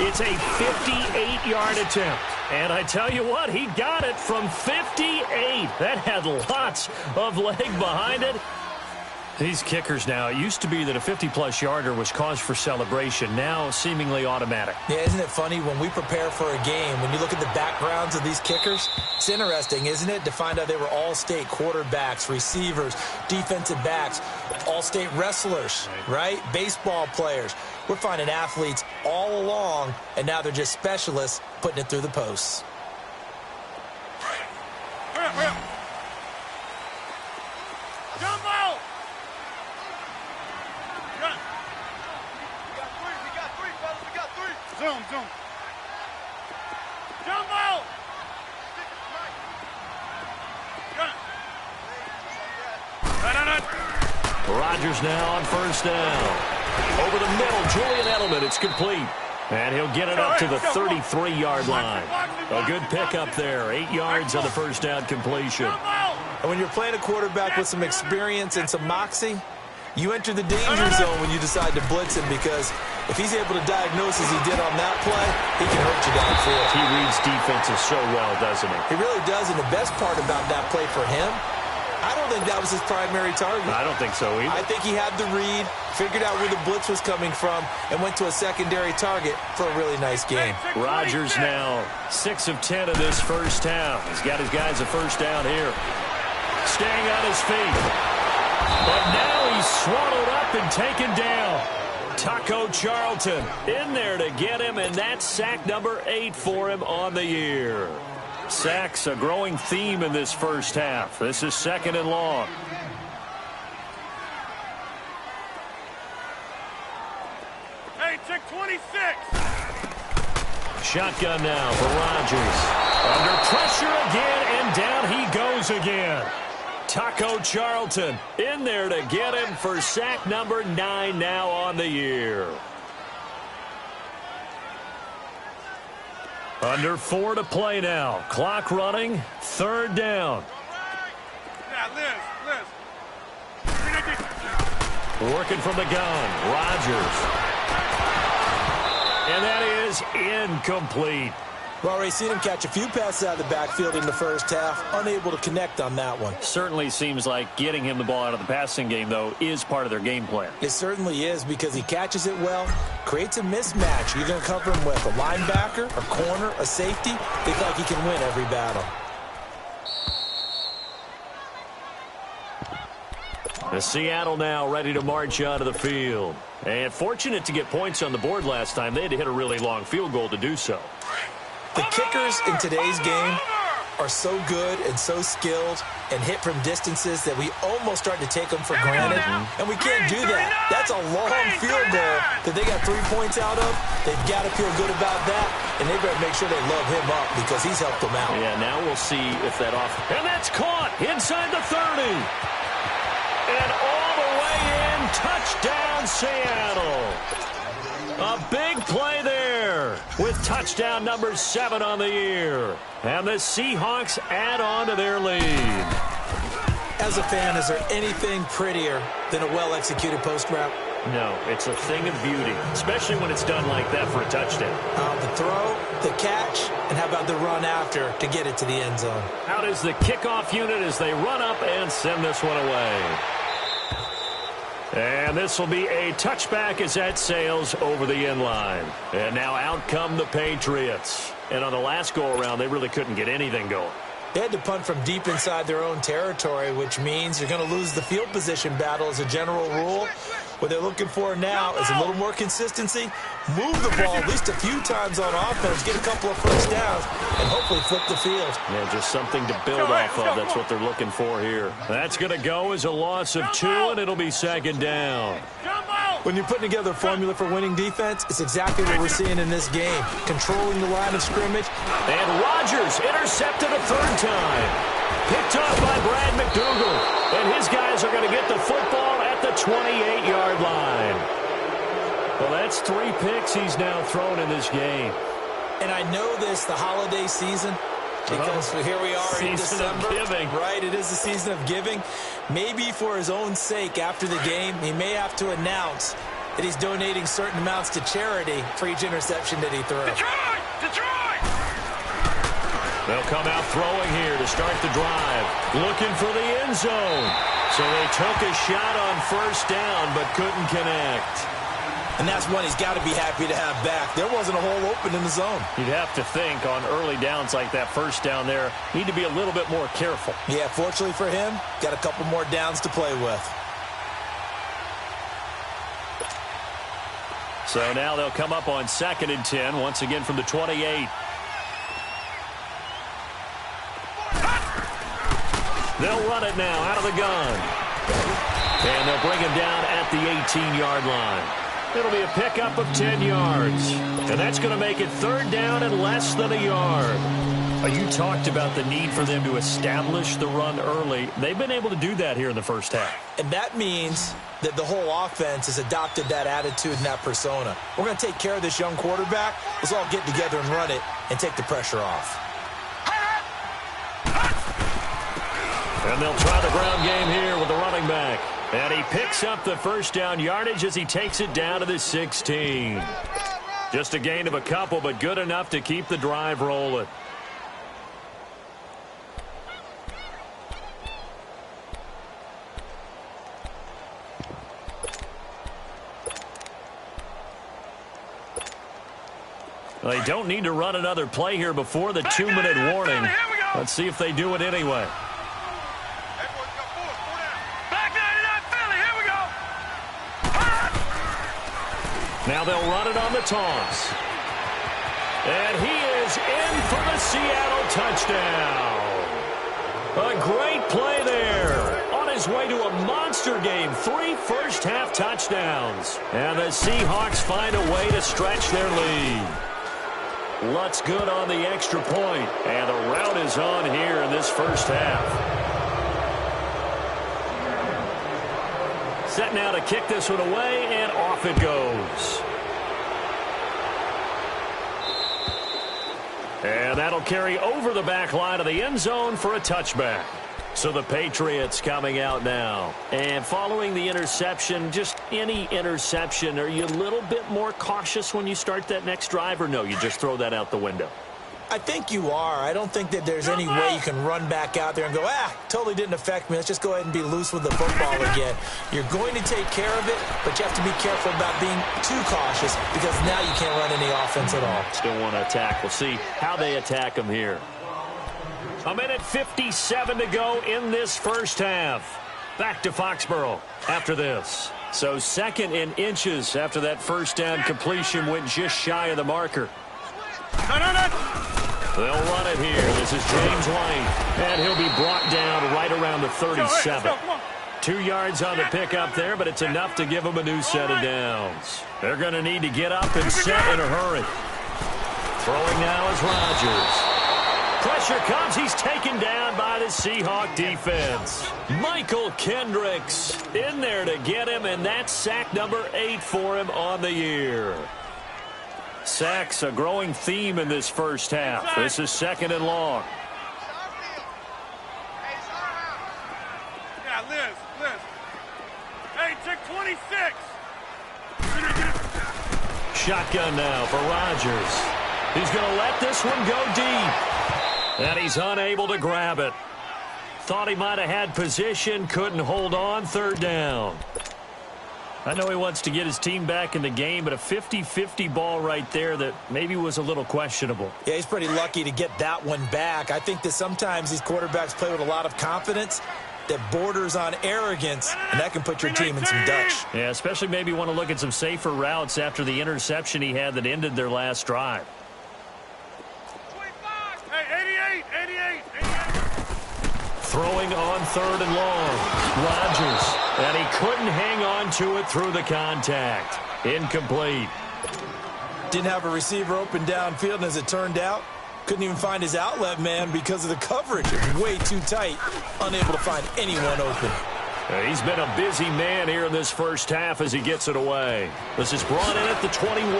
It's a 58-yard attempt. And I tell you what, he got it from 58. That had lots of leg behind it. These kickers now, it used to be that a 50-plus yarder was cause for celebration. Now seemingly automatic. Yeah, isn't it funny when we prepare for a game, when you look at the backgrounds of these kickers, it's interesting, isn't it, to find out they were all-state quarterbacks, receivers, defensive backs, all-state wrestlers, right? Baseball players. We're finding athletes all along, and now they're just specialists putting it through the posts. Zoom. Jumbo! Rodgers now on first down. Over the middle, Julian Edelman. It's complete. And he'll get it up to the 33-yard line. A good pickup there. 8 yards on the first down completion. And when you're playing a quarterback with some experience and some moxie, you enter the danger zone when you decide to blitz him, because if he's able to diagnose as he did on that play, he can hurt you downfield. He reads defenses so well, doesn't he? He really does, and the best part about that play for him, I don't think that was his primary target. I don't think so either. I think he had the read, figured out where the blitz was coming from, and went to a secondary target for a really nice game. Rodgers now 6 of 10 of this first half. He's got his guys a first down here. Staying on his feet. But now he's swallowed up and taken down. Taco Charlton in there to get him, and that's sack number 8 for him on the year. Sacks a growing theme in this first half. This is 2nd and long. Hey, check 26. Shotgun now for Rodgers. Under pressure again, and down he goes again. Taco Charlton in there to get him for sack number 9 now on the year. Under 4 to play now. Clock running. 3rd down. Now, Liz. Working from the gun. Rodgers. And that is incomplete. We've already seen him catch a few passes out of the backfield in the first half, unable to connect on that one. Certainly seems like getting him the ball out of the passing game, though, is part of their game plan. It certainly is, because he catches it well, creates a mismatch. You're going to cover him with a linebacker, a corner, a safety. They feel like he can win every battle. The Seattle now ready to march onto the field. And fortunate to get points on the board last time. They had to hit a really long field goal to do so. The kickers in today's game are so good and so skilled and hit from distances that we almost start to take them for granted. And we can't do that. That's a long field goal that they got 3 points out of. They've got to feel good about that, and they better make sure they love him up, because he's helped them out. Yeah, now we'll see if that off. And that's caught inside the 30. And all the way in, touchdown Seattle. A big play there with touchdown number 7 on the year. And the Seahawks add on to their lead. As a fan, is there anything prettier than a well-executed post route? No, it's a thing of beauty, especially when it's done like that for a touchdown. The throw, the catch, and how about the run after to get it to the end zone? Out is the kickoff unit as they run up and send this one away. And this will be a touchback as that sails over the end line. And now out come the Patriots. And on the last go-around, they really couldn't get anything going. They had to punt from deep inside their own territory, which means you're going to lose the field position battle as a general rule. What they're looking for now is a little more consistency, move the ball at least a few times on offense, get a couple of first downs, and hopefully flip the field. Yeah, just something to build off of. That's what they're looking for here. That's going to go as a loss of 2, and it'll be 2nd down. When you're putting together a formula for winning defense, it's exactly what we're seeing in this game. Controlling the line of scrimmage. And Rodgers intercepted a 3rd time. Picked off by Brad McDougal. And his guys are going to get the football at the 28-yard line. Well, that's 3 picks he's now thrown in this game. And I know this, the holiday season, because here we are in December. Right, it is the season of giving. Maybe for his own sake after the game, he may have to announce that he's donating certain amounts to charity for each interception that he threw. Detroit! Detroit! They'll come out throwing here to start the drive. Looking for the end zone. So they took a shot on first down but couldn't connect. And that's one he's got to be happy to have back. There wasn't a hole open in the zone. You'd have to think on early downs like that first down there, need to be a little bit more careful. Yeah, fortunately for him, got a couple more downs to play with. So now they'll come up on 2nd and 10, once again from the 28. They'll run it now out of the gun. And they'll bring him down at the 18-yard line. It'll be a pickup of 10 yards. And that's going to make it 3rd down and less than a yard. You talked about the need for them to establish the run early. They've been able to do that here in the first half. And that means that the whole offense has adopted that attitude and that persona. We're going to take care of this young quarterback. Let's all get together and run it and take the pressure off. And they'll try the ground game here with the running back. And he picks up the first down yardage as he takes it down to the 16. Just a gain of a couple, but good enough to keep the drive rolling. They don't need to run another play here before the 2-minute warning. Let's see if they do it anyway. Now they'll run it on the toss. And he is in for the Seattle touchdown. A great play there. On his way to a monster game. 3 first-half touchdowns. And the Seahawks find a way to stretch their lead. Lutz good on the extra point. And the rout is on here in this first half. Set now to kick this one away, and off it goes. And that'll carry over the back line of the end zone for a touchback. So the Patriots coming out now. And following the interception, just any interception, are you a little bit more cautious when you start that next drive, or no, you just throw that out the window? I think you are. I don't think that there's any way you can run back out there and go, totally didn't affect me. Let's just go ahead and be loose with the football again. You're going to take care of it, but you have to be careful about being too cautious because now you can't run any offense at all. Still want to attack. We'll see how they attack them here. 1:57 to go in this first half. Back to Foxborough after this. So 2nd and inches after that first down completion went just shy of the marker. They'll run it here. This is James White. And he'll be brought down right around the 37. 2 yards on the pickup there, but it's enough to give them a new set of downs. They're going to need to get up and set in a hurry. Throwing now is Rodgers. Pressure comes. He's taken down by the Seahawk defense. Michael Kendricks in there to get him, and that's sack number 8 for him on the year. Sacks a growing theme in this first half. This is 2nd and long. Yeah, Liz. Hey, check 26. Shotgun now for Rodgers. He's going to let this one go deep. And he's unable to grab it. Thought he might have had position, couldn't hold on. 3rd down. I know he wants to get his team back in the game, but a 50-50 ball right there that maybe was a little questionable. Yeah, he's pretty lucky to get that one back. I think that sometimes these quarterbacks play with a lot of confidence that borders on arrogance, and that can put your team in some dutch. Yeah, especially maybe want to look at some safer routes after the interception he had that ended their last drive. Hey, 88. Throwing on 3rd and long. Rodgers. And he couldn't hang on to it through the contact. Incomplete. Didn't have a receiver open downfield, and as it turned out, couldn't even find his outlet man because of the coverage. It's way too tight. Unable to find anyone open. He's been a busy man here in this first half as he gets it away. This is brought in at the 21.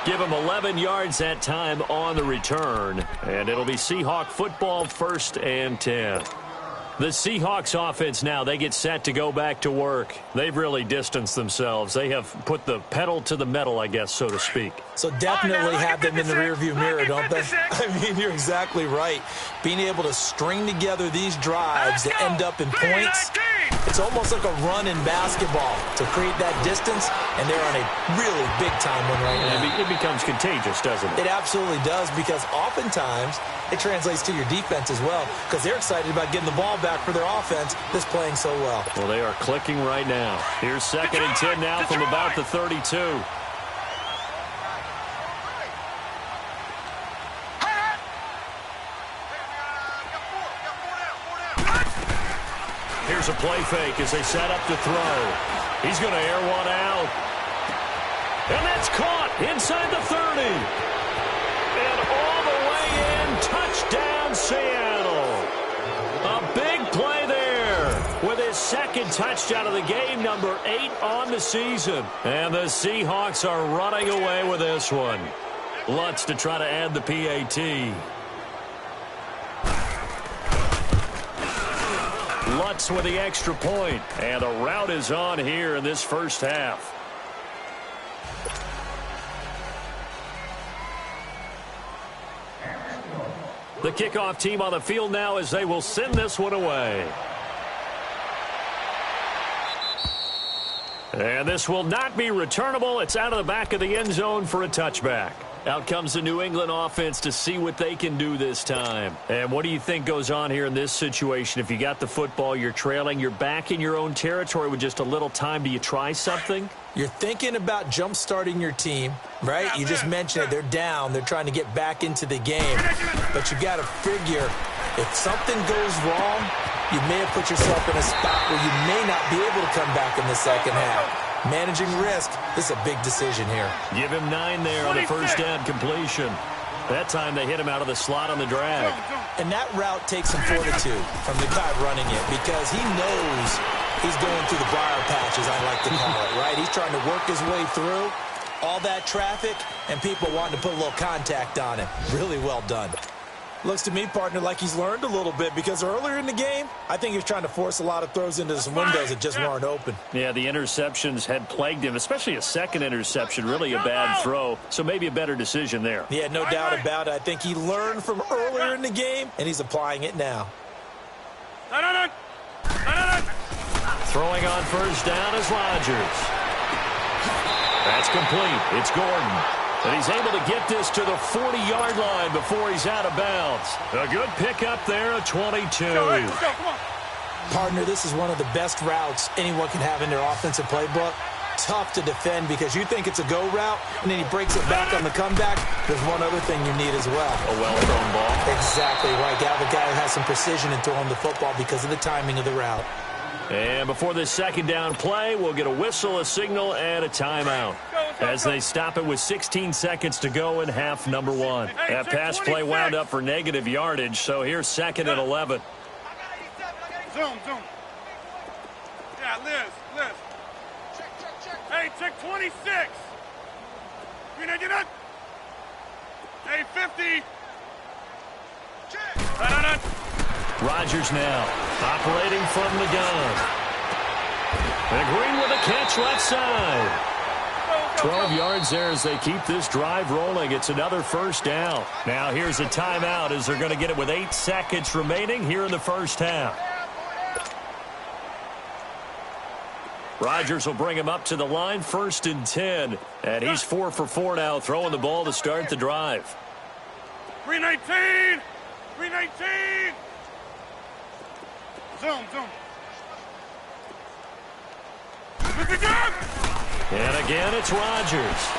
Give him 11 yards that time on the return. And it'll be Seahawk football 1st and 10. The Seahawks offense now, they get set to go back to work. They've really distanced themselves. They have put the pedal to the metal, I guess, so to speak. So definitely have them in the rearview mirror, don't they? I mean, you're exactly right. Being able to string together these drives that end up in points, it's almost like a run in basketball to create that distance, and they're on a really big-time one right now. It becomes contagious, doesn't it? It absolutely does, because oftentimes it translates to your defense as well, because they're excited about getting the ball back for their offense that's playing so well. Well, they are clicking right now. Here's 2nd and 10 now from about the 32. Here's a play fake as they set up to throw. He's going to air one out. And that's caught inside the 30. And all the way in, touchdown Seattle. A big play there with his 2nd touchdown of the game, number 8 on the season. And the Seahawks are running away with this one. Lutz to try to add the PAT. Lutz with the extra point. And the rout is on here in this first half. The kickoff team on the field now as they will send this one away. And this will not be returnable. It's out of the back of the end zone for a touchback. Out comes the New England offense to see what they can do this time. And what do you think goes on here in this situation? If you got the football, you're trailing, you're back in your own territory with just a little time. Do you try something? You're thinking about jump-starting your team, right? You just mentioned it. They're down. They're trying to get back into the game. But you got to figure, if something goes wrong, you may have put yourself in a spot where you may not be able to come back in the second half. Managing risk, this is a big decision here. Give him 9 there on the first down completion. That time they hit him out of the slot on the drag. And that route takes some fortitude from the guy running it, because he knows he's going through the briar patch, as I like to call it, right? He's trying to work his way through all that traffic and people wanting to put a little contact on him. Really well done. Looks to me, partner, like he's learned a little bit, because earlier in the game, I think he was trying to force a lot of throws into some windows that just weren't open. Yeah, the interceptions had plagued him, especially a 2nd interception, really a bad throw. So maybe a better decision there. Yeah, no doubt about it. I think he learned from earlier in the game, and he's applying it now. Throwing on first down is Rodgers. That's complete. It's Gordon. And he's able to get this to the 40-yard line before he's out of bounds. A good pickup there, a 22. Come on. Partner, this is one of the best routes anyone can have in their offensive playbook. Tough to defend because you think it's a go route, and then he breaks it back on the comeback. There's one other thing you need as well. A well-thrown ball. Exactly right. Got the guy who has some precision in throwing the football because of the timing of the route. And before this second down play, we'll get a whistle, a signal, and a timeout as they stop it with 16 seconds to go in half number 1. That pass play wound up for negative yardage, so here's 2nd and 11. Zoom. Yeah, Liz. Hey, check 26. Green, get up. Hey, 50. Check. Rodgers now operating from the gun. And Green with a catch left side. 12 yards there as they keep this drive rolling. It's another first down. Now here's a timeout as they're going to get it with 8 seconds remaining here in the first half. Rodgers will bring him up to the line, 1st and 10. And he's 4 for 4 now, throwing the ball to start the drive. 319. Zoom. And again, it's Rodgers.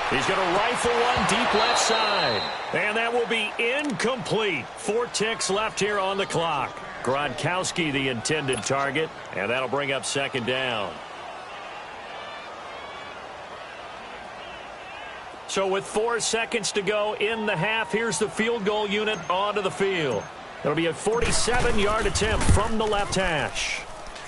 He's going to rifle one deep left side. And that will be incomplete. 4 ticks left here on the clock. Gronkowski the intended target, and that'll bring up 2nd down. So with 4 seconds to go in the half, here's the field goal unit onto the field. It'll be a 47-yard attempt from the left hash.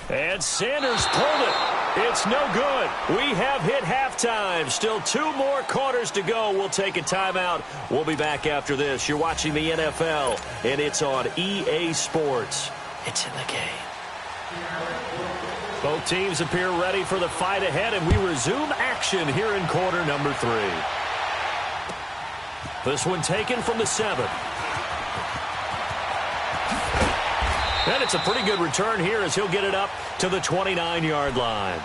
And Sanders pulled it. It's no good. We have hit halftime. Still 2 more quarters to go. We'll take a timeout. We'll be back after this. You're watching the NFL, and it's on EA Sports. It's in the game. Both teams appear ready for the fight ahead, and we resume action here in quarter number 3. This one taken from the 7. And it's a pretty good return here as he'll get it up to the 29-yard line.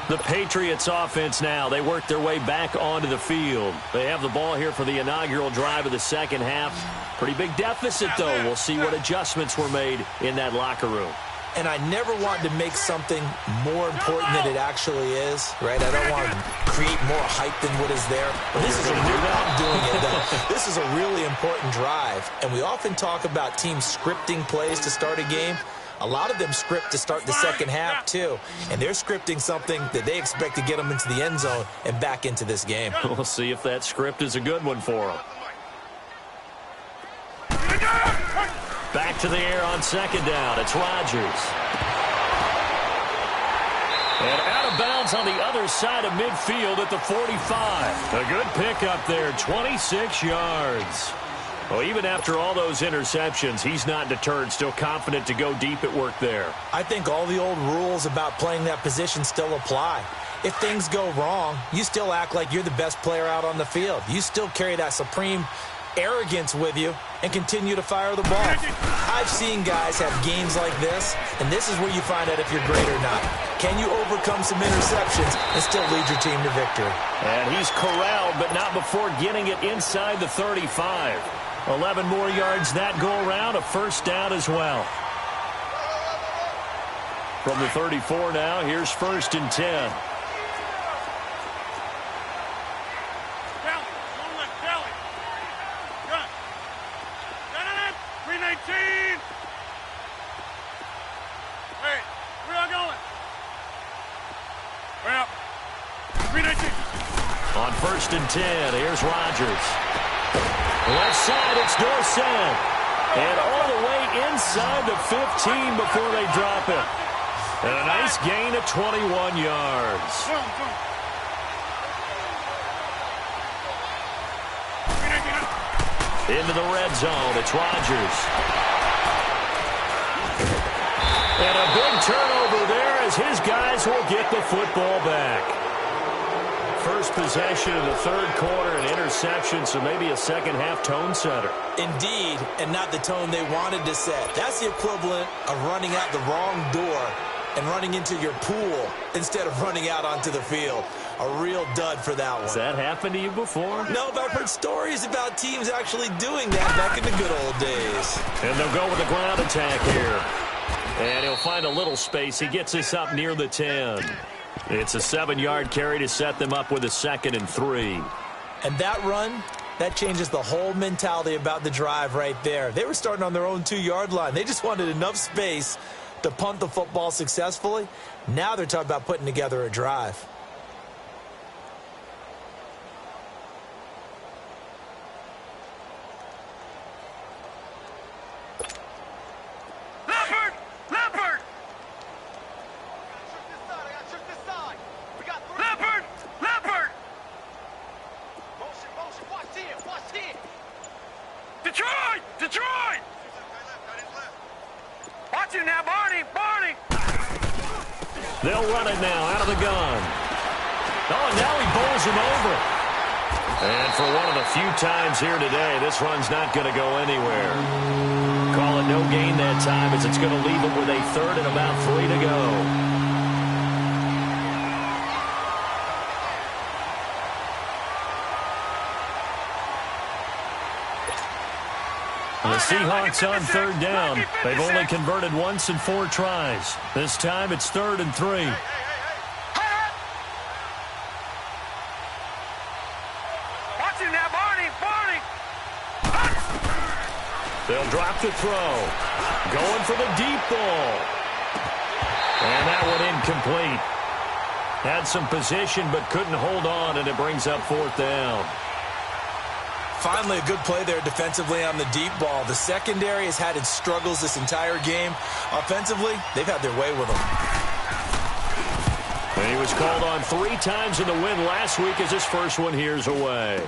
The Patriots offense now, they work their way back onto the field. They have the ball here for the inaugural drive of the second half. Pretty big deficit, though. We'll see what adjustments were made in that locker room. And I never want to make something more important than it actually is, right? I don't want to create more hype than what is there. But this is a I'm doing it, though. This is a really important drive. And we often talk about teams scripting plays to start a game. A lot of them script to start the second half, too. And they're scripting something that they expect to get them into the end zone and back into this game. We'll see if that script is a good one for them. Back to the air on second down. It's Rodgers. And out of bounds on the other side of midfield at the 45. A good pickup there, 26 yards. Well, even after all those interceptions, he's not deterred, still confident to go deep at work there. I think all the old rules about playing that position still apply. If things go wrong, you still act like you're the best player out on the field. You still carry that supreme arrogance with you and continue to fire the ball. I've seen guys have games like this, and this is where you find out if you're great or not. Can you overcome some interceptions and still lead your team to victory? And he's corralled, but not before getting it inside the 35. 11 more yards that go around, a first down as well. From the 34 now, here's 1st and 10. On 1st and 10, here's Rodgers. Left side, it's Dorsett. And all the way inside the 15 before they drop it. And a nice gain of 21 yards. Into the red zone, it's Rodgers. And a big turnover there as his guys will get the football back. First possession of the third quarter, an interception, so maybe a second-half tone setter. Indeed, and not the tone they wanted to set. That's the equivalent of running out the wrong door and running into your pool instead of running out onto the field. A real dud for that one. Has that happened to you before? No, but I've heard stories about teams actually doing that back in the good old days. And they'll go with a ground attack here. And he'll find a little space. He gets this up near the 10. It's a 7-yard carry to set them up with a 2nd and 3. And that run, that changes the whole mentality about the drive right there. They were starting on their own 2-yard line. They just wanted enough space to punt the football successfully. Now they're talking about putting together a drive. They'll run it now out of the gun. Oh, and now he bowls him over. And for one of the few times here today, this run's not going to go anywhere. Call it no gain that time as it's going to leave him with a 3rd and about 3 to go. The Seahawks on 3rd down. They've only converted once in 4 tries. This time it's 3rd and 3. Watch him now, Barney. They'll drop the throw. Going for the deep ball. And that one incomplete. Had some position but couldn't hold on, and it brings up 4th down. Finally, a good play there defensively on the deep ball. The secondary has had its struggles this entire game. Offensively, they've had their way with them. And he was called on 3 times in the win last week as his first one here's away.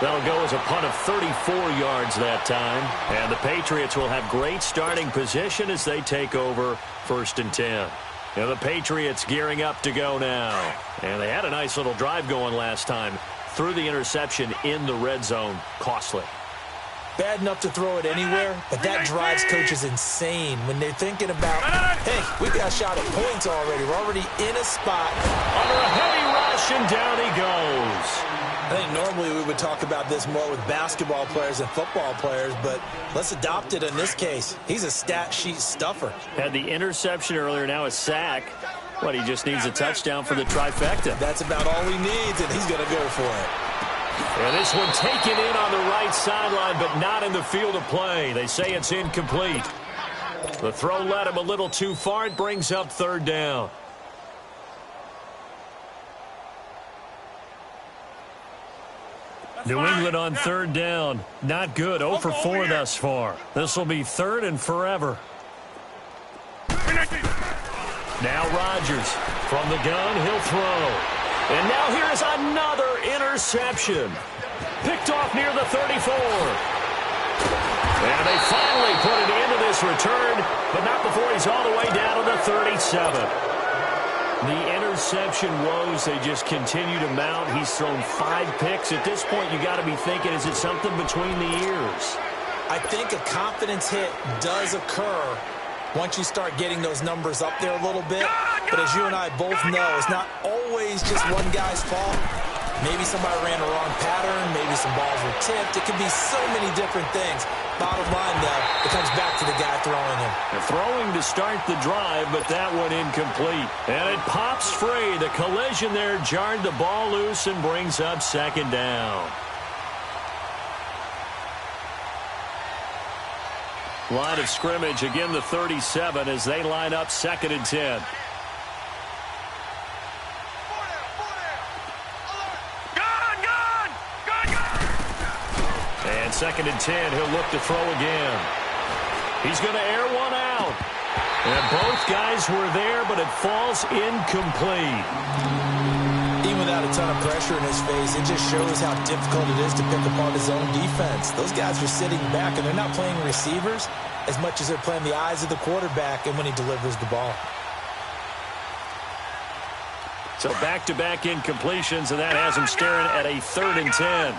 That'll go as a punt of 34 yards that time. And the Patriots will have great starting position as they take over 1st and 10. And the Patriots gearing up to go now. And they had a nice little drive going last time. Threw the interception in the red zone. Costly. Bad enough to throw it anywhere, but that drives coaches insane when they're thinking about, hey, we got a shot at points already. We're already in a spot. Under a heavy rush, and down he goes. I think normally we would talk about this more with basketball players and football players, but let's adopt it in this case. He's a stat sheet stuffer. Had the interception earlier, now a sack. What, he just needs a touchdown for the trifecta. That's about all he needs, and he's going to go for it. And this one taken in on the right sideline, but not in the field of play. They say it's incomplete. The throw led him a little too far. It brings up 3rd down. New England on 3rd down. Not good. 0 for 4 thus far. This will be 3rd and forever. Now Rodgers from the gun. He'll throw. And now here's another interception. Picked off near the 34. And they finally put it into this return, but not before he's all the way down to the 37. The interception woes, they just continue to mount. He's thrown 5 picks. At this point, you got to be thinking, is it something between the ears? I think a confidence hit does occur once you start getting those numbers up there a little bit. But as you and I both know, it's not always just one guy's fault. Maybe somebody ran a wrong pattern. Maybe some balls were tipped. It could be so many different things. Bottom line, though, it comes back to the guy throwing him. They're throwing to start the drive, but that one incomplete. And it pops free. The collision there jarred the ball loose and brings up 2nd down. Line of scrimmage, again the 37 as they line up 2nd and 10. And 2nd and 10, he'll look to throw again. He's going to air one out. And both guys were there, but it falls incomplete. Even without a ton of pressure in his face, it just shows how difficult it is to pick apart his own defense. Those guys are sitting back, and they're not playing receivers as much as they're playing the eyes of the quarterback and when he delivers the ball. So back-to-back incompletions, and that has him staring at a 3rd and 10.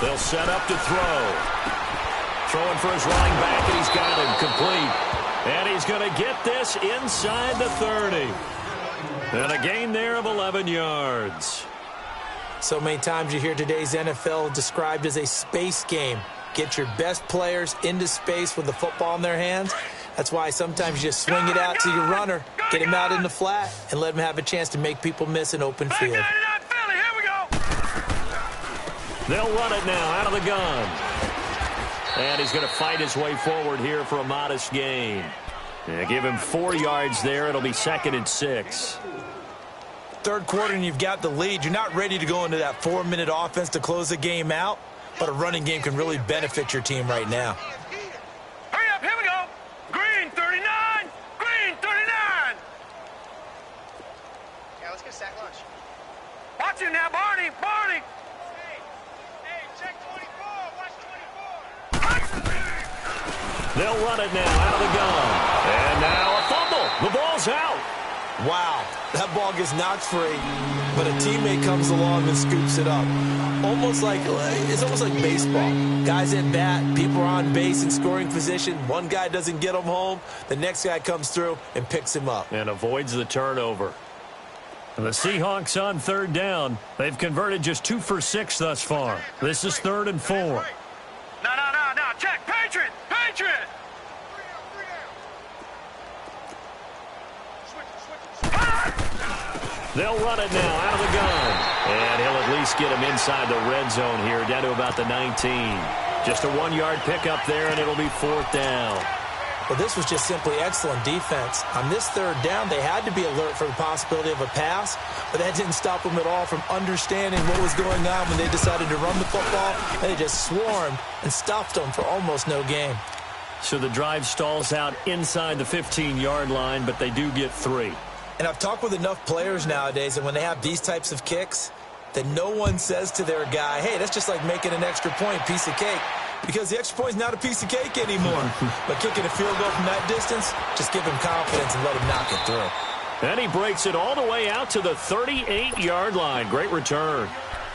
They'll set up to throw. Throwing for his running back, and he's got him complete. And he's going to get this inside the 30. And a gain there of 11 yards. So many times you hear today's NFL described as a space game. Get your best players into space with the football in their hands. That's why sometimes you just swing it out to your runner, get him out in the flat, and let him have a chance to make people miss an open field. They'll run it now out of the gun. And he's going to fight his way forward here for a modest gain. Yeah, give him 4 yards there. It'll be 2nd and 6. Third quarter and you've got the lead. You're not ready to go into that 4-minute offense to close the game out, but a running game can really benefit your team right now. Hurry up, here we go. Green 39, green 39. Yeah, let's get a sack lunch. Watch it now, Barney, Barney. Hey, check 24, watch 24. They'll run it now out of the gun. And now a fumble. The ball's out. Wow, that ball gets knocked free, but a teammate comes along and scoops it up. It's almost like baseball. Guys at bat, people are on base in scoring position. One guy doesn't get him home. The next guy comes through and picks him up. And avoids the turnover. And the Seahawks on 3rd down. They've converted just 2 for 6 thus far. This is 3rd and 4. No, check, Patriot, Patriot. They'll run it now out of the gun. And he'll at least get him inside the red zone here, down to about the 19. Just a 1-yard pickup there, and it'll be 4th down. Well, this was just simply excellent defense. On this 3rd down, they had to be alert for the possibility of a pass, but that didn't stop them at all from understanding what was going on when they decided to run the football. They just swarmed and stuffed them for almost no gain. So the drive stalls out inside the 15-yard line, but they do get 3. And I've talked with enough players nowadays, and when they have these types of kicks, that no one says to their guy, hey, that's just like making an extra point, piece of cake. Because the extra point is not a piece of cake anymore. But kicking a field goal from that distance, just give him confidence and let him knock it through. And he breaks it all the way out to the 38-yard line. Great return.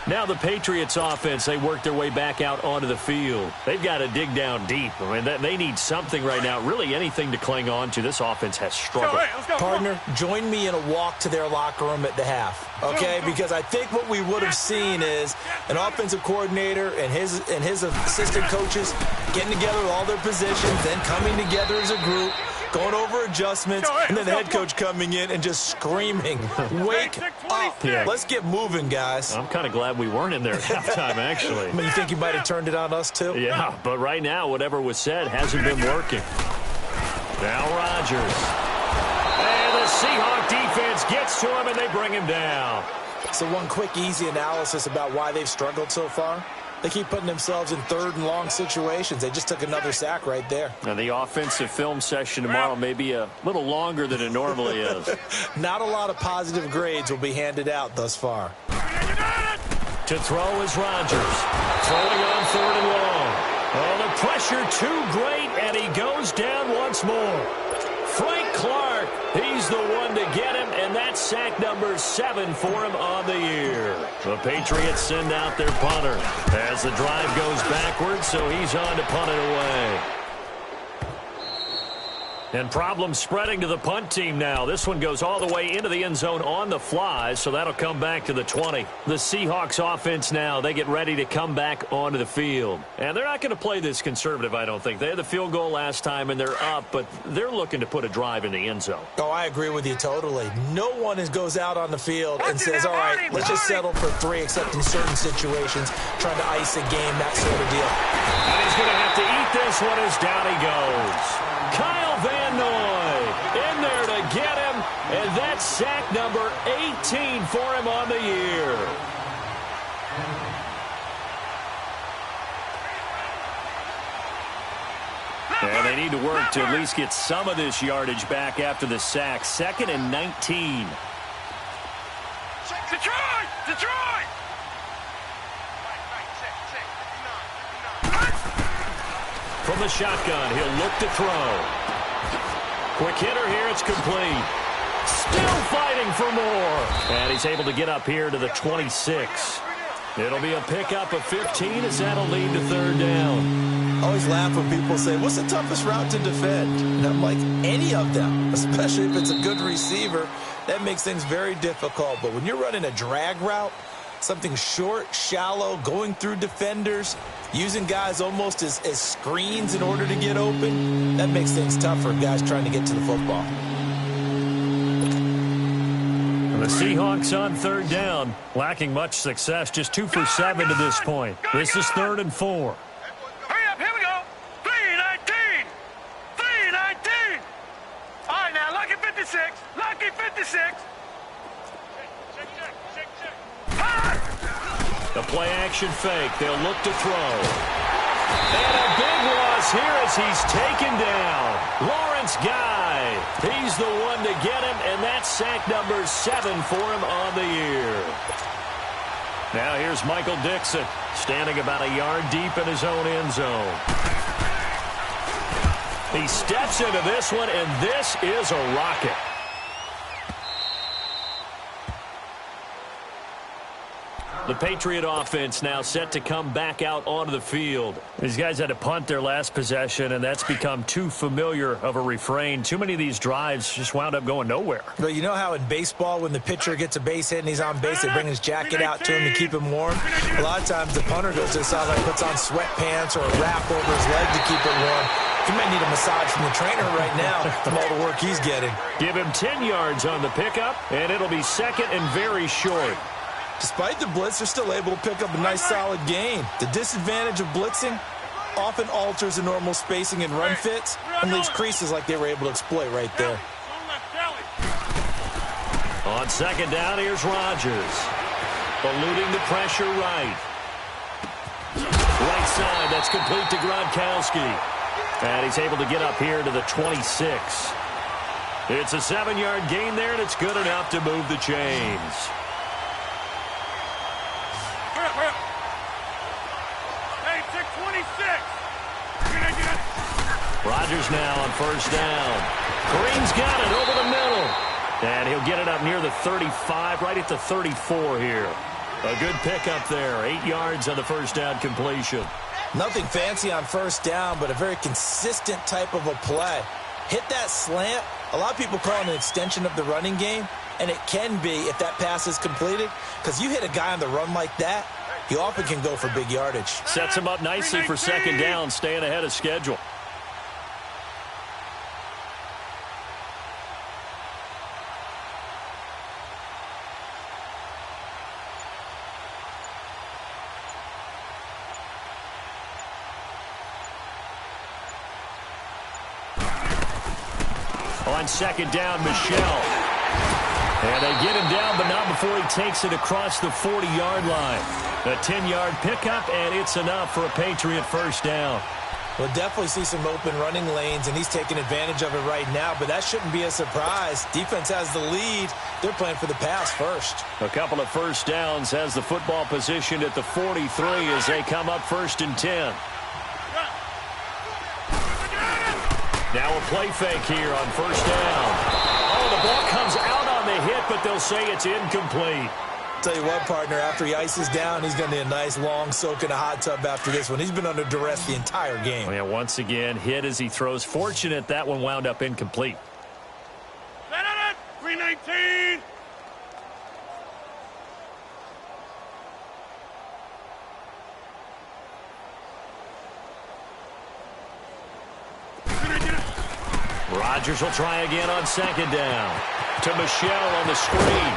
Now the Patriots offense, they work their way back out onto the field. They've got to dig down deep. I mean, they need something right now, really anything to cling on to. This offense has struggled. Let's go. Partner, join me in a walk to their locker room at the half, okay? Because I think what we would have seen is an offensive coordinator and his assistant coaches getting together with all their positions, then coming together as a group, going over adjustments, and then the head coach coming in and just screaming, wake up. Yeah. Let's get moving, guys. I'm kind of glad we weren't in there at halftime, actually. I mean, you think you might have turned it on us, too? Yeah, but right now, whatever was said hasn't been working. Now Rodgers. And the Seahawk defense gets to him, and they bring him down. So one quick, easy analysis about why they've struggled so far. They keep putting themselves in 3rd and long situations. They just took another sack right there. And the offensive film session tomorrow may be a little longer than it normally is. Not a lot of positive grades will be handed out thus far. To throw is Rodgers. Throwing on 3rd and long. Oh, the pressure too great, and he goes down once more. Frank Clark, he's the one to get him, and that's sack number 7 for him on the year. The Patriots send out their punter as the drive goes backwards, so he's on to punt it away. And problems spreading to the punt team now. This one goes all the way into the end zone on the fly, so that'll come back to the 20. The Seahawks offense now, they get ready to come back onto the field. And they're not going to play this conservative, I don't think. They had the field goal last time, and they're up, but they're looking to put a drive in the end zone. Oh, I agree with you totally. No one goes out on the field and says, all right, let's just settle for 3, except in certain situations, trying to ice a game, that sort of deal. And he's going to have to eat this one as down he goes. Kyle Van Noy in there to get him, and that's sack number 18 for him on the year. And they need to work to at least get some of this yardage back after the sack. 2nd and 19. Detroit! Detroit! From the shotgun, he'll look to throw. Quick hitter here, it's complete. Still fighting for more. And he's able to get up here to the 26. It'll be a pickup of 15 as that'll lead to 3rd down. I always laugh when people say, what's the toughest route to defend? And I'm like, any of them, especially if it's a good receiver. That makes things very difficult. But when you're running a drag route, something short, shallow, going through defenders, using guys almost as screens in order to get open, that makes things tough for guys trying to get to the football. The Seahawks on 3rd down, lacking much success, just 2 for 7 to this point. This is 3rd and 4. Hurry up, here we go. 3:19. 3:19. All right, now, lucky 56. Lucky 56. The play-action fake. They'll look to throw. And a big loss here as he's taken down. Lawrence Guy. He's the one to get him, and that's sack number 7 for him on the year. Now here's Michael Dixon, standing about a yard deep in his own end zone. He steps into this one, and this is a rocket. The Patriot offense now set to come back out onto the field. These guys had to punt their last possession, and that's become too familiar of a refrain. Too many of these drives just wound up going nowhere. But you know how in baseball, when the pitcher gets a base hit and he's on base, they bring his jacket out to him to keep him warm? A lot of times the punter goes to the sideline, puts on sweatpants or a wrap over his leg to keep it warm. He might need a massage from the trainer right now from all the work he's getting. Give him 10 yards on the pickup, and it'll be 2nd and very short. Despite the blitz, they're still able to pick up a nice, solid gain. The disadvantage of blitzing often alters the normal spacing and run fits and leaves creases like they were able to exploit right there. On 2nd down, here's Rodgers. Eluding the pressure right. Right side, that's complete to Gronkowski. And he's able to get up here to the 26. It's a 7-yard gain there, and it's good enough to move the chains. Hey, check 26. Rodgers now on first down. Green's got it over the middle. And he'll get it up near the 35, right at the 34 here. A good pickup there. 8 yards on the first down completion. Nothing fancy on first down, but a very consistent type of a play. Hit that slant. A lot of people call it an extension of the running game, and it can be if that pass is completed, because you hit a guy on the run like that, he often can go for big yardage. Sets him up nicely for second down, staying ahead of schedule. On second down, Michelle. And they get him down, but not before he takes it across the 40-yard line. A 10-yard pickup, and it's enough for a Patriot first down. We'll definitely see some open running lanes, and he's taking advantage of it right now, but that shouldn't be a surprise. Defense has the lead. They're playing for the pass first. A couple of first downs, has the football positioned at the 43 as they come up 1st and 10. Now a play fake here on first down. Oh, the ball comes out on the hit, but they'll say it's incomplete. Tell you what, partner, after he ices down, he's going to need a nice long soak in a hot tub after this one. He's been under duress the entire game. Oh, yeah, once again, hit as he throws. Fortunate that one wound up incomplete. 319. Rodgers will try again on second down. To Michelle on the screen.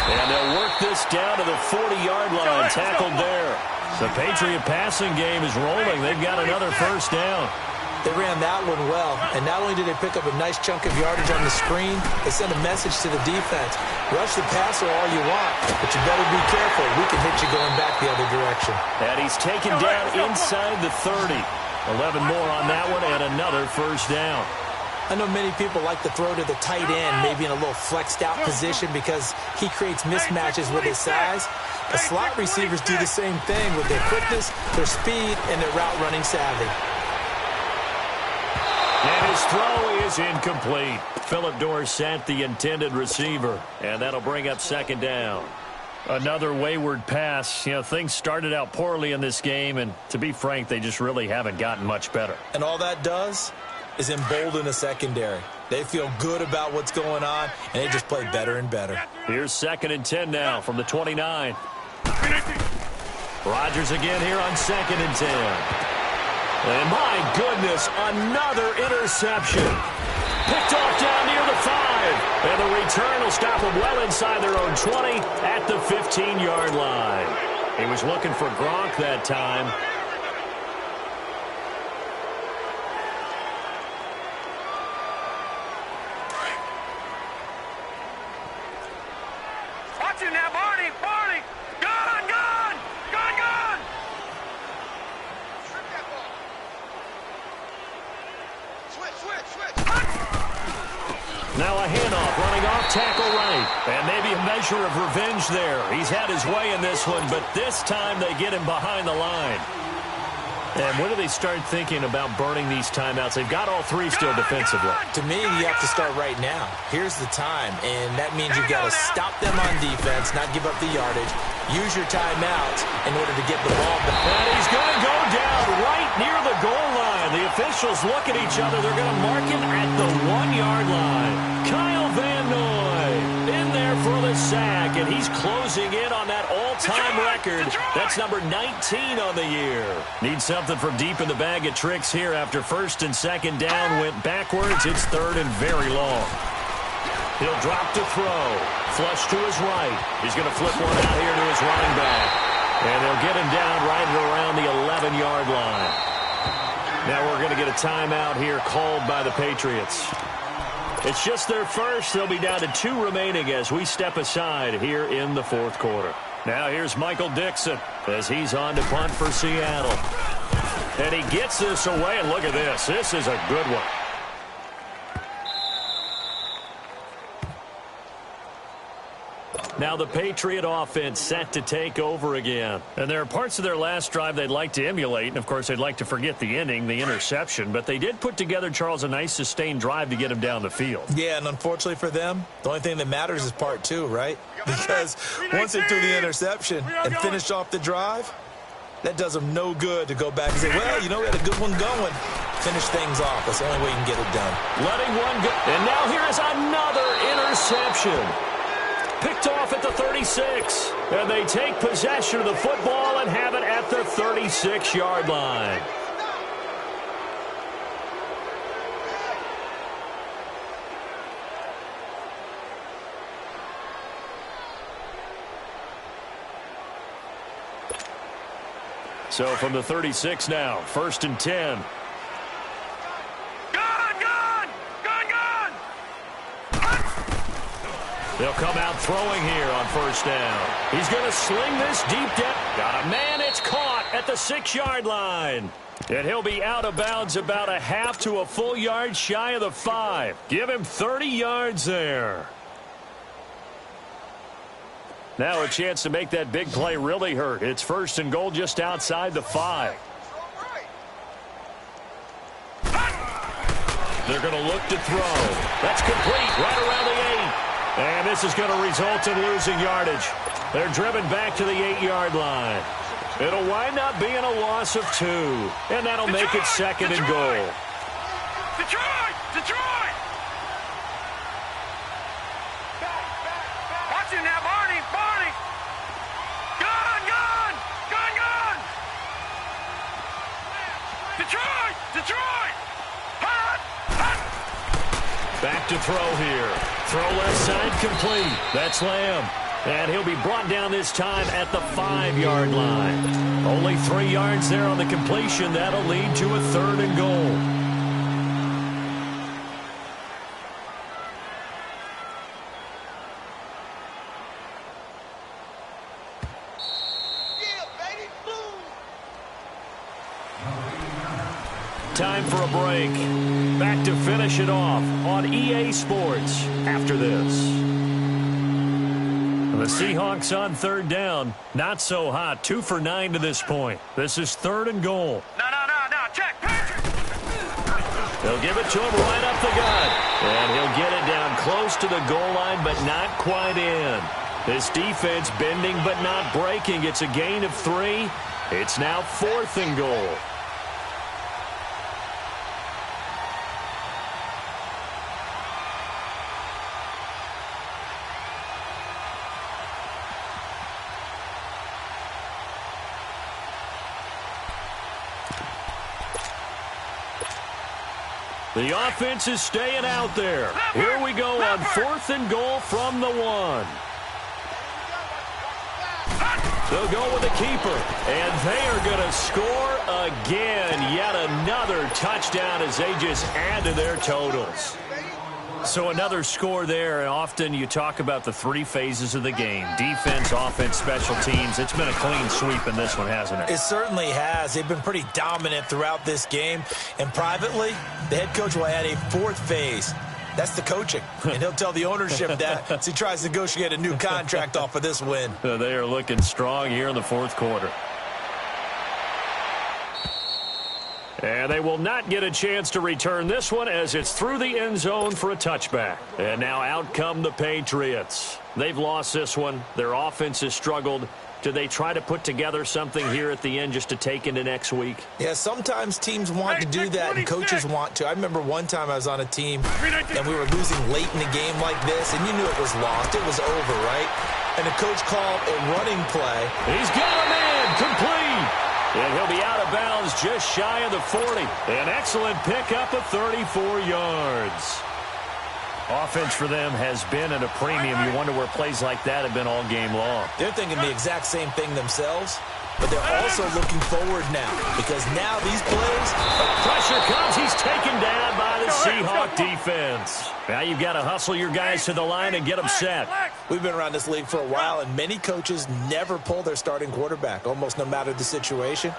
And they'll work this down to the 40-yard line. Tackled there. The Patriot passing game is rolling. They've got another first down. They ran that one well, and not only did they pick up a nice chunk of yardage on the screen, they sent a message to the defense. Rush the passer all you want, but you better be careful. We can hit you going back the other direction. And he's taken down inside the 30. 11 more on that one, and another first down. I know many people like to throw to the tight end, maybe in a little flexed out position because he creates mismatches with his size. The slot receivers do the same thing with their quickness, their speed, and their route running savvy. And his throw is incomplete. Phillip Dorsett, the intended receiver, and that'll bring up second down. Another wayward pass. You know, things started out poorly in this game, and to be frank, they just really haven't gotten much better. And all that does is embolden a secondary. They feel good about what's going on, and they just play better and better. Here's 2nd and 10 now from the 29. Rodgers again here on 2nd and 10. And my goodness, another interception. Picked off down near the 5. And the return will stop them well inside their own 20 at the 15-yard line. He was looking for Gronk that time. Watch him now, Barney. Barney. Gone, gone. Gone, gone. Strip that ball. Switch. Now a handoff running off tackle right. And maybe a measure of revenge there. He's had his way in this one, but this time they get him behind the line. And when do they start thinking about burning these timeouts? They've got all 3 still defensively. To me, you have to start right now. Here's the time, and that means you've got to stop them on defense, not give up the yardage. Use your timeouts in order to get the ball back. And he's going to go down right near the goal line. The officials look at each other. They're going to mark him at the 1-yard line. Kyle Van Noy in there for the sack, and he's closing in on that all-time record. That's number 19 on the year. Needs something from deep in the bag of tricks here after 1st and 2nd down went backwards. It's 3rd and very long. He'll drop to throw. Flush to his right. He's going to flip one out here to his running back. And they'll get him down right around the 11-yard line. Now we're going to get a timeout here called by the Patriots. It's just their first. They'll be down to 2 remaining as we step aside here in the 4th quarter. Now here's Michael Dixon as he's on to punt for Seattle. And he gets this away, and look at this. This is a good one. Now the Patriot offense set to take over again. And there are parts of their last drive they'd like to emulate. And, of course, they'd like to forget the inning, the interception. But they did put together, Charles, a nice sustained drive to get him down the field. Yeah, and unfortunately for them, the only thing that matters is part two, right? Because once they threw the interception and finished off the drive, that does them no good to go back and say, well, you know, we had a good one going. Finish things off. That's the only way you can get it done. Letting one go. And now here is another interception. Picked off at the 36. And they take possession of the football and have it at the 36-yard line. So from the 36 now, 1st and 10. They'll come out throwing here on 1st down. He's going to sling this deep down. Got a man. It's caught at the 6-yard line. And he'll be out of bounds about a half to a full yard shy of the 5. Give him 30 yards there. Now a chance to make that big play really hurt. It's 1st and goal just outside the 5. They're going to look to throw. That's complete right around the 8. And this is going to result in losing yardage. They're driven back to the 8-yard line. It'll wind up being a loss of 2. And that'll make it 2nd and goal. Detroit! Detroit! Watch him now, Barney! Barney! Gun! Gun! Gun! Gun! Detroit! Detroit! Hot! Hot! Back to throw here. Throw left side complete. That's Lamb. And he'll be brought down this time at the 5-yard line. Only 3 yards there on the completion. That'll lead to a 3rd and goal. Time for a break. Back to finish it off on EA Sports after this. The Seahawks on 3rd down. Not so hot. 2 for 9 to this point. This is 3rd and goal. No, check. They'll give it to him right up the gut. And he'll get it down close to the goal line, but not quite in. This defense bending but not breaking. It's a gain of 3. It's now 4th and goal. The offense is staying out there. Here we go on 4th and goal from the 1. They'll go with the keeper. And they are going to score again. Yet another touchdown as they just add to their totals. So another score there. And often you talk about the 3 phases of the game. Defense, offense, special teams. It's been a clean sweep in this one, hasn't it? It certainly has. They've been pretty dominant throughout this game. And privately, the head coach will add a 4th phase. That's the coaching. And he'll tell the ownership that as he tries to negotiate a new contract off of this win. They are looking strong here in the 4th quarter. And they will not get a chance to return this one as it's through the end zone for a touchback. And now out come the Patriots. They've lost this one. Their offense has struggled. Do they try to put together something here at the end just to take into next week? Yeah, sometimes teams want to do that and coaches want to. I remember one time I was on a team and we were losing late in a game like this, and you knew it was lost. It was over, right? And the coach called a running play. He's got a man complete. And he'll be out of bounds just shy of the 40. An excellent pickup of 34 yards. Offense for them has been at a premium. You wonder where plays like that have been all game long. They're thinking the exact same thing themselves, but they're also looking forward now because now these plays. Pressure comes. He's taken down by the Seahawk defense. Now you've got to hustle your guys to the line and get them set. We've been around this league for a while, and many coaches never pull their starting quarterback, almost no matter the situation.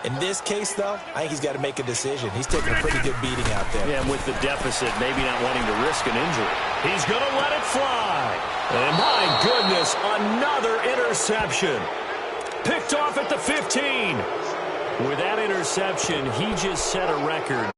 In this case, though, I think he's got to make a decision. He's taking a pretty good beating out there. Yeah, and with the deficit, maybe not wanting to risk an injury. He's going to let it fly. And my goodness, another interception. Picked off at the 15. With that interception, he just set a record.